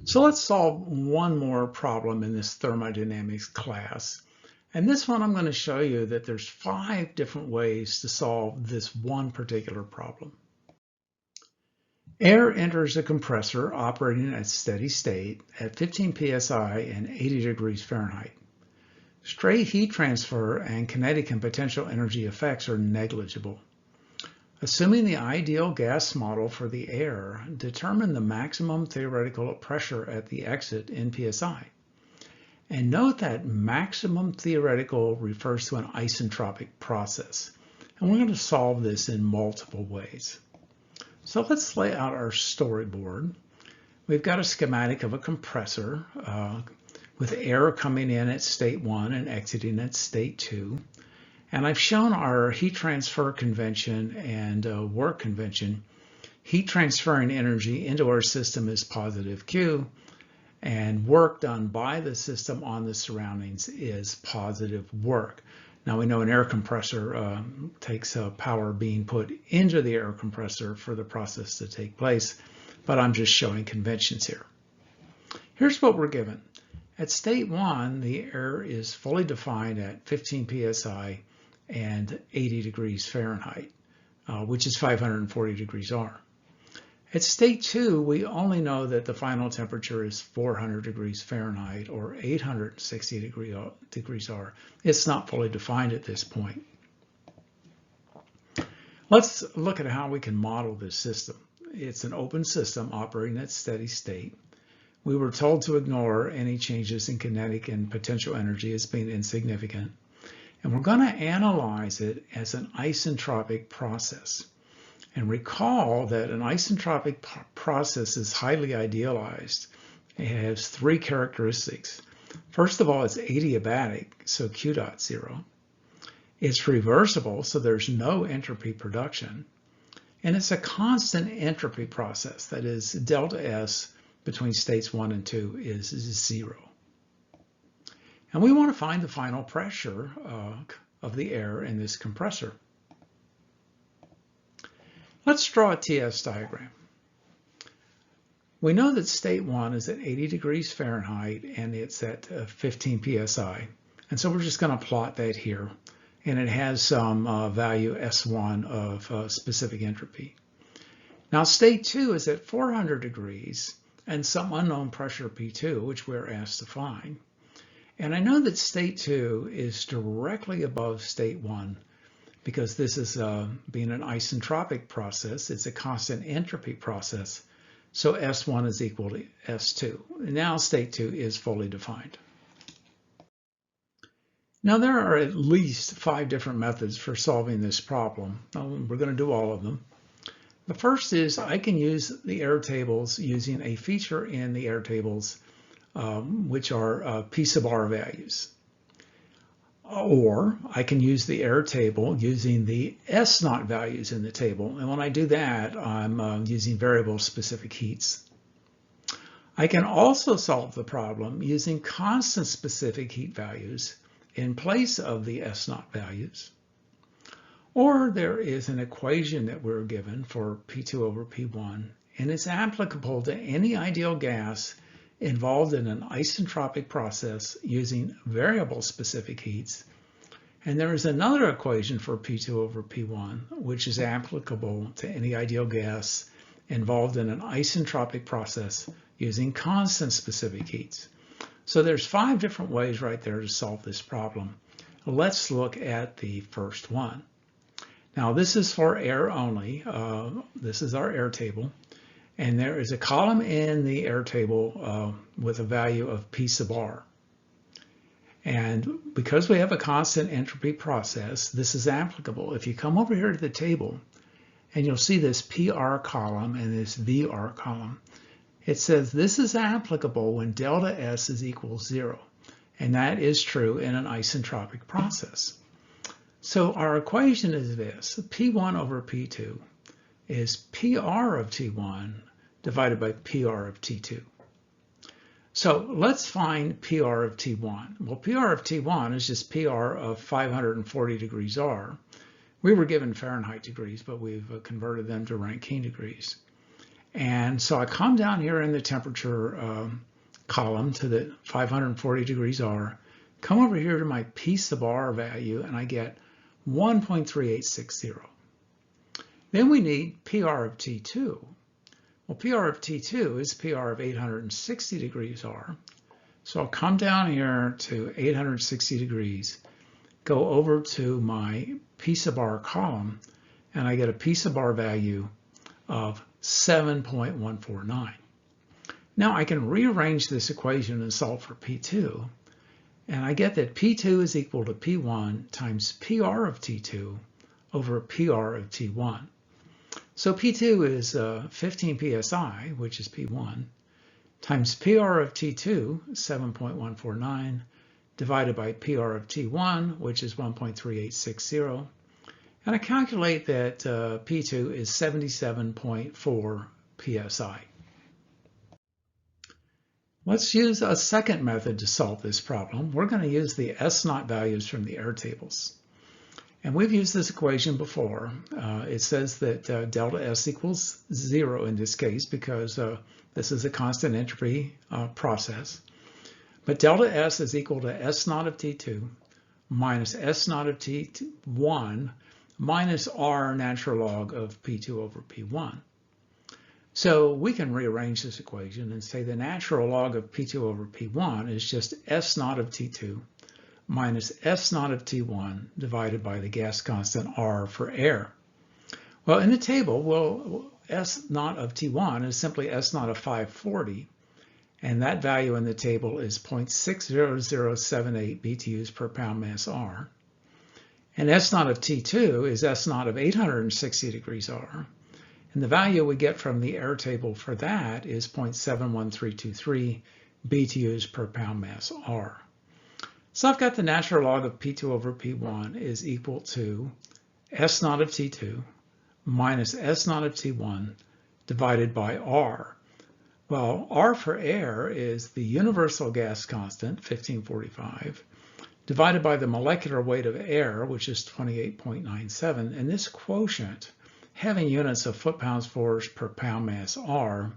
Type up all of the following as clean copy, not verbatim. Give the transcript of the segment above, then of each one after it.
So let's solve one more problem in this thermodynamics class. And this one I'm going to show you that there's 5 different ways to solve this one particular problem. Air enters a compressor operating at steady state at 15 psi and 80 degrees Fahrenheit. Stray heat transfer and kinetic and potential energy effects are negligible. Assuming the ideal gas model for the air, determine the maximum theoretical pressure at the exit in psi. And note that maximum theoretical refers to an isentropic process. And we're going to solve this in multiple ways. So let's lay out our storyboard. We've got a schematic of a compressor with air coming in at state 1 and exiting at state 2. And I've shown our heat transfer convention and work convention. Heat transferring energy into our system is positive Q, and work done by the system on the surroundings is positive work. Now we know an air compressor takes power being put into the air compressor for the process to take place, but I'm just showing conventions here. Here's what we're given. At state 1, the air is fully defined at 15 psi and 80 degrees Fahrenheit, which is 540 degrees R. At state 2, we only know that the final temperature is 400 degrees Fahrenheit or 860 degrees R. It's not fully defined at this point. Let's look at how we can model this system. It's an open system operating at steady state. We were told to ignore any changes in kinetic and potential energy as being insignificant. And we're going to analyze it as an isentropic process. And recall that an isentropic process is highly idealized. It has 3 characteristics. First of all, it's adiabatic, so Q dot 0. It's reversible, so there's no entropy production. And it's a constant entropy process, that is, delta S between states 1 and 2 is 0. And we want to find the final pressure of the air in this compressor. Let's draw a TS diagram. We know that state 1 is at 80 degrees Fahrenheit and it's at 15 psi. And so we're just going to plot that here. And it has some value S1 of specific entropy. Now state 2 is at 400 degrees and some unknown pressure P2, which we're asked to find. And I know that state 2 is directly above state 1 because this is being an isentropic process. It's a constant entropy process. So S1 is equal to S2. Now state 2 is fully defined. Now there are at least 5 different methods for solving this problem. We're going to do all of them. The first is I can use the air tables using a feature in the air tables which are P sub R values. Or I can use the air table using the S naught values in the table. And when I do that, I'm using variable specific heats. I can also solve the problem using constant specific heat values in place of the S naught values. Or there is an equation that we're given for P2 over P1, and it's applicable to any ideal gas involved in an isentropic process using variable specific heats. And there is another equation for P2 over P1, which is applicable to any ideal gas involved in an isentropic process using constant specific heats. So there's 5 different ways right there to solve this problem. Let's look at the first one. Now this is for air only. This is our air table. And there is a column in the air table with a value of P sub R. And because we have a constant entropy process, this is applicable. If you come over here to the table, and you'll see this PR column and this VR column, it says this is applicable when delta S is equal to 0. And that is true in an isentropic process. So our equation is this: P1 over P2 is PR of T1 divided by PR of T2. So let's find PR of T1. Well, PR of T1 is just PR of 540 degrees R. We were given Fahrenheit degrees, but we've converted them to Rankine degrees. And so I come down here in the temperature column to the 540 degrees R, come over here to my P sub R value, and I get 1.3860. Then we need PR of T2. Well, PR of T2 is PR of 860 degrees R. So I'll come down here to 860 degrees, go over to my P sub R column, and I get a P sub R value of 7.149. Now I can rearrange this equation and solve for P2, and I get that P2 is equal to P1 times PR of T2 over PR of T1. So P2 is 15 psi, which is P1, times PR of T2, 7.149, divided by PR of T1, which is 1.3860. And I calculate that P2 is 77.4 psi. Let's use a second method to solve this problem. We're going to use the S0 values from the air tables. And we've used this equation before. It says that delta S equals 0 in this case because this is a constant entropy process. But delta S is equal to S0 of T2 minus S0 of T1 minus R natural log of P2 over P1. So we can rearrange this equation and say the natural log of P2 over P1 is just S0 of T2 minus S0 of T1 divided by the gas constant R for air. Well, in the table, S0 of T1 is simply S0 of 540, and that value in the table is 0.60078 BTUs per pound mass R. And S0 of T2 is S0 of 860 degrees R. And the value we get from the air table for that is 0.71323 BTUs per pound mass R. So I've got the natural log of P2 over P1 is equal to S0 of T2 minus S0 of T1 divided by R. Well, R for air is the universal gas constant, 1545, divided by the molecular weight of air, which is 28.97, and this quotient having units of foot-pounds force per pound mass R.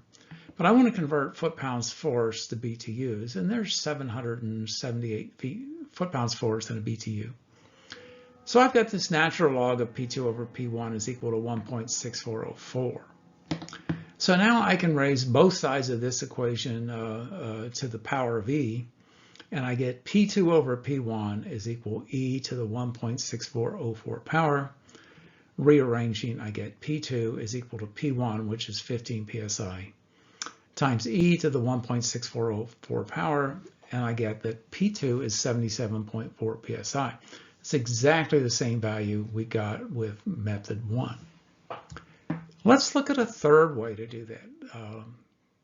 But I want to convert foot-pounds force to BTUs, and there's 778 foot-pounds force in a BTU. So I've got this natural log of P2 over P1 is equal to 1.6404. So now I can raise both sides of this equation to the power of E, and I get P2 over P1 is equal E to the 1.6404 power. Rearranging, I get P2 is equal to P1, which is 15 psi, times E to the 1.6404 power, and I get that P2 is 77.4 psi. It's exactly the same value we got with method 1. Let's look at a third way to do that.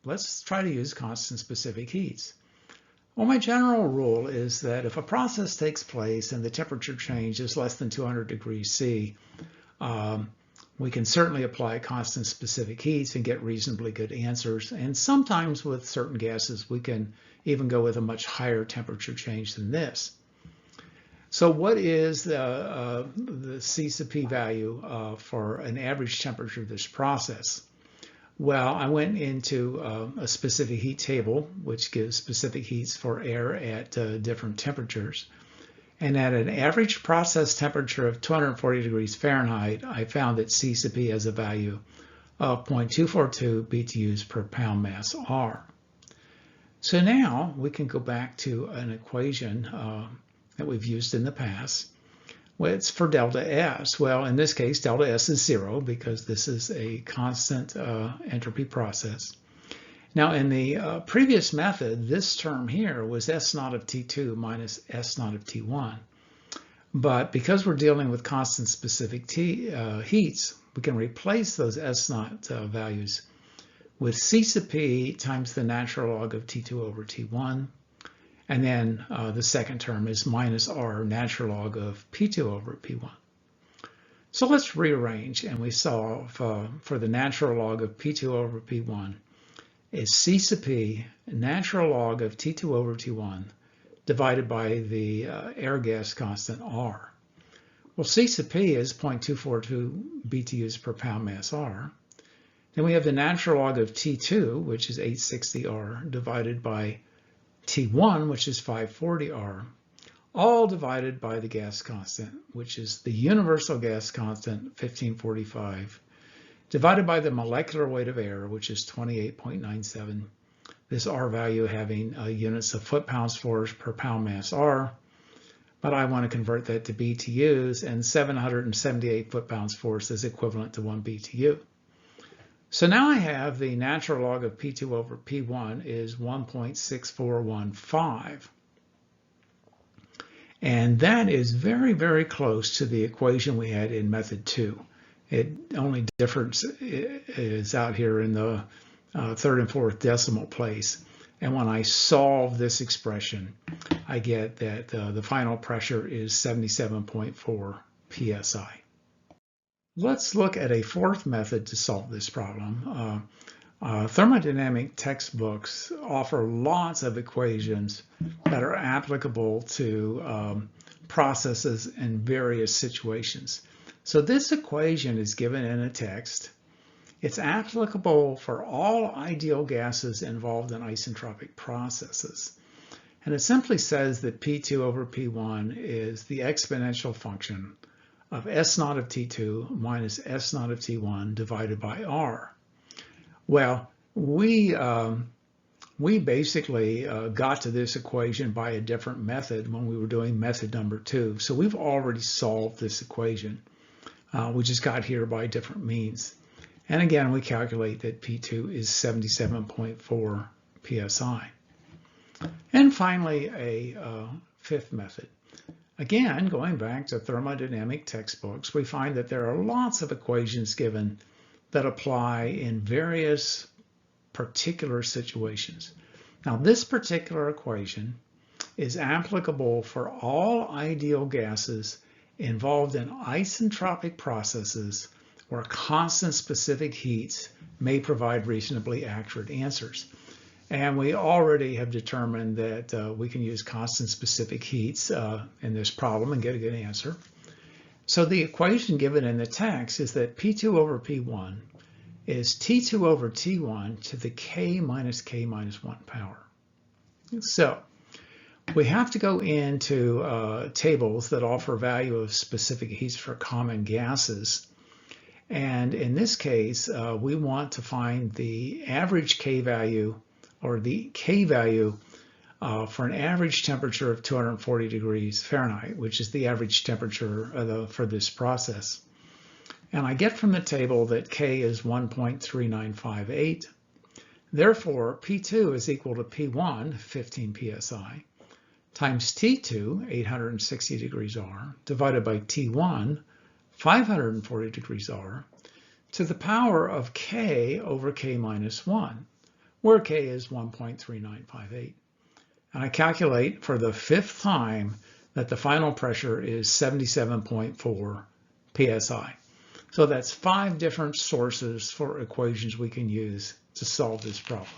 Let's try to use constant specific heats. Well, my general rule is that if a process takes place and the temperature change is less than 200 degrees C, we can certainly apply constant specific heats and get reasonably good answers. And sometimes with certain gases, we can even go with a much higher temperature change than this. So what is the C sub P value for an average temperature of this process? Well, I went into a specific heat table, which gives specific heats for air at different temperatures. And at an average process temperature of 240 degrees Fahrenheit, I found that C sub P has a value of 0.242 BTUs per pound mass R. So now we can go back to an equation that we've used in the past. Well, it's for delta S. Well, in this case, delta S is 0 because this is a constant entropy process. Now, in the previous method, this term here was S0 of T2 minus S0 of T1. But because we're dealing with constant specific heats, we can replace those S0 values with C sub P times the natural log of T2 over T1. And then the second term is minus R natural log of P2 over P1. So let's rearrange, and we solve for the natural log of P2 over P1 is C sub P natural log of T2 over T1 divided by the air gas constant R. Well, C sub P is 0.242 BTUs per pound mass R. Then we have the natural log of T2, which is 860R, divided by T1, which is 540R, all divided by the gas constant, which is the universal gas constant, 1545, divided by the molecular weight of air, which is 28.97. This R value having units of foot-pounds force per pound mass R, but I want to convert that to BTUs, and 778 foot-pounds force is equivalent to 1 BTU. So now I have the natural log of P2 over P1 is 1.6415. And that is very, very close to the equation we had in method 2. It only difference is out here in the third and fourth decimal place. And when I solve this expression, I get that the final pressure is 77.4 psi. Let's look at a fourth method to solve this problem. Thermodynamic textbooks offer lots of equations that are applicable to processes in various situations. So this equation is given in a text. It's applicable for all ideal gases involved in isentropic processes. And it simply says that P2 over P1 is the exponential function of S naught of T2 minus S naught of T1 divided by R. Well, we basically got to this equation by a different method when we were doing method number 2. So we've already solved this equation. We just got here by different means. And again, we calculate that P2 is 77.4 psi. And finally, a fifth method. Again, going back to thermodynamic textbooks, we find that there are lots of equations given that apply in various particular situations. Now, this particular equation is applicable for all ideal gases involved in isentropic processes where constant specific heats may provide reasonably accurate answers. And we already have determined that we can use constant specific heats in this problem and get a good answer. So the equation given in the text is that P2 over P1 is T2 over T1 to the K minus 1 power. So we have to go into tables that offer value of specific heats for common gases. And in this case, we want to find the average K value, or the K value for an average temperature of 240 degrees Fahrenheit, which is the average temperature for this process. And I get from the table that K is 1.3958. Therefore, P2 is equal to P1, 15 psi, times T2, 860 degrees R, divided by T1, 540 degrees R, to the power of K over K minus 1, where K is 1.3958. And I calculate for the fifth time that the final pressure is 77.4 psi. So that's 5 different sources for equations we can use to solve this problem.